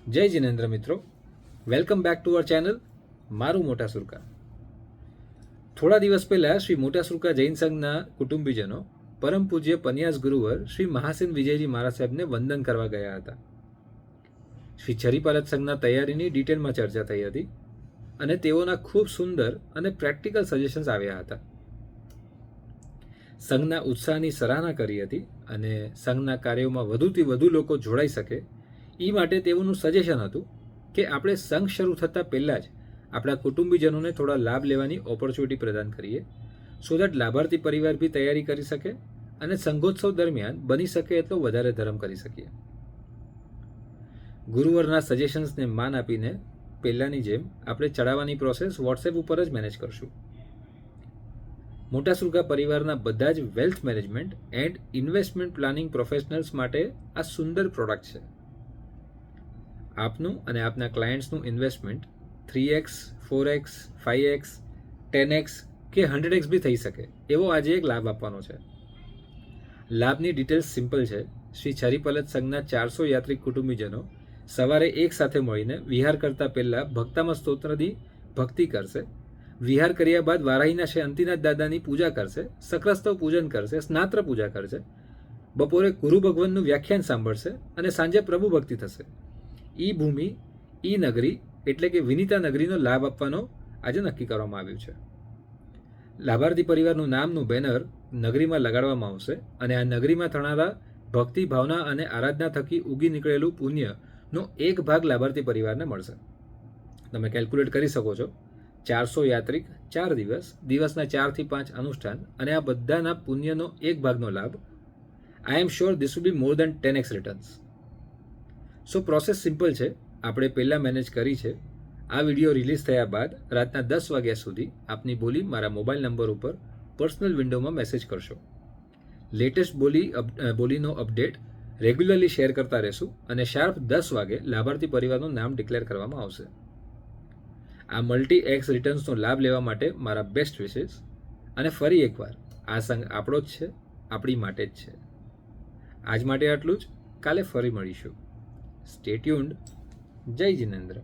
જય જિનેન્દ્ર મિત્રો, welcome back to our channel મારું મોટા સુરકા. થોડા દિવસ પહેલાં શ્રી મોટા સુરકા જૈન સંઘના કુટુંબીજનો પરમ પૂજ્ય પન્યાસ ગુરુવર શ્રી મહાસેન વિજયજી મહારાજ સાહેબને વંદન કરવા ગયા હતા. શ્રી છરીપાલત સંઘના તૈયારીની ડિટેલમાં ચર્ચા થઈ હતી અને તેઓના ખૂબ સુંદર અને પ્રેક્ટિકલ સજેશન્સ આવ્યા હતા. સંઘના ઉત્સાહની સરાહના કરી હતી અને સંઘના કાર્યોમાં વધુથી વધુ લોકો જોડાઈ શકે એ માટે તેઓનું સજેશન હતું કે આપણે સંઘ શરૂ થતાં પહેલાં જ આપણા કુટુંબીજનોને થોડા લાભ લેવાની ઓપોર્ચ્યુનિટી પ્રદાન કરીએ, સો દેટ લાભાર્થી પરિવાર બી તૈયારી કરી શકે અને સંઘોત્સવ દરમિયાન બની શકે એટલો વધારે ધર્મ કરી શકીએ. ગુરુવરના સજેશન્સને માન આપીને પહેલાંની જેમ આપણે ચડાવવાની પ્રોસેસ વોટ્સએપ ઉપર જ મેનેજ કરશું. મોટા સુરકા પરિવારના બધા જ wealth management and investment planning professionals માટે આ સુંદર પ્રોડક્ટ છે. આપનું અને આપના ક્લાયન્ટ્સનું investment 3x, 4x, 5x, 10x કે 100x બી થઈ શકે એવો આજે એક લાભ આપવાનો છે. લાભની ડિટેલ્સ સિમ્પલ છે. શ્રી છરીપલત સંઘના 400 યાત્રિક કુટુંબીજનો સવારે એક સાથે મળીને વિહાર કરતા પહેલાં ભક્તામાં સ્તોત્રથી ભક્તિ કરશે. વિહાર કર્યા બાદ વારાહીના શ્રી અંતિનાથ દાદાની પૂજા કરશે, સક્રસ્તવ પૂજન કરશે, સ્નાત્ર પૂજા કરશે. બપોરે ગુરુ ભગવાનનું વ્યાખ્યાન સાંભળશે અને સાંજે પ્રભુ ભક્તિ થશે. ઈ ભૂમિ, ઈ નગરી એટલે કે વિનીતા નગરીનો લાભ આપવાનો આજે નક્કી કરવામાં આવ્યું છે. લાભાર્થી પરિવારનું નામનું બેનર નગરીમાં લગાડવામાં આવશે અને આ નગરીમાં થનારા ભક્તિ ભાવના અને આરાધના થકી ઉગી નીકળેલું પુણ્યનો એક ભાગ લાભાર્થી પરિવારને મળશે. તમે કેલ્ક્યુલેટ કરી શકો છો. 400 યાત્રિક, 4 દિવસ, દિવસના 4 થી 5 અનુષ્ઠાન અને આ બધાના પુણ્યનો એક ભાગનો લાભ. I am sure this will be more than 10x returns. So process simple છે. આપણે પહેલાં મેનેજ કરી છે. આ વિડીયો રિલીઝ થયા બાદ રાતના 10 વાગ્યા સુધી આપની બોલી મારા મોબાઈલ નંબર ઉપર પર્સનલ વિન્ડોમાં મેસેજ કરશો. લેટેસ્ટ બોલીનો અપડેટ રેગ્યુલરલી શેર કરતા રહેશું અને શાર્પ 10 વાગે લાભાર્થી પરિવારનું નામ ડિક્લેર કરવામાં આવશે. આ મલ્ટી એક્સ રિટર્ન્સનો લાભ લેવા માટે મારા બેસ્ટ વિશેસ. અને ફરી એકવાર આ સંઘ આપણો જ છે, આપણી માટે જ છે. આજ માટે આટલું જ. કાલે ફરી મળીશું. Stay tuned. જય જિનેન્દ્ર.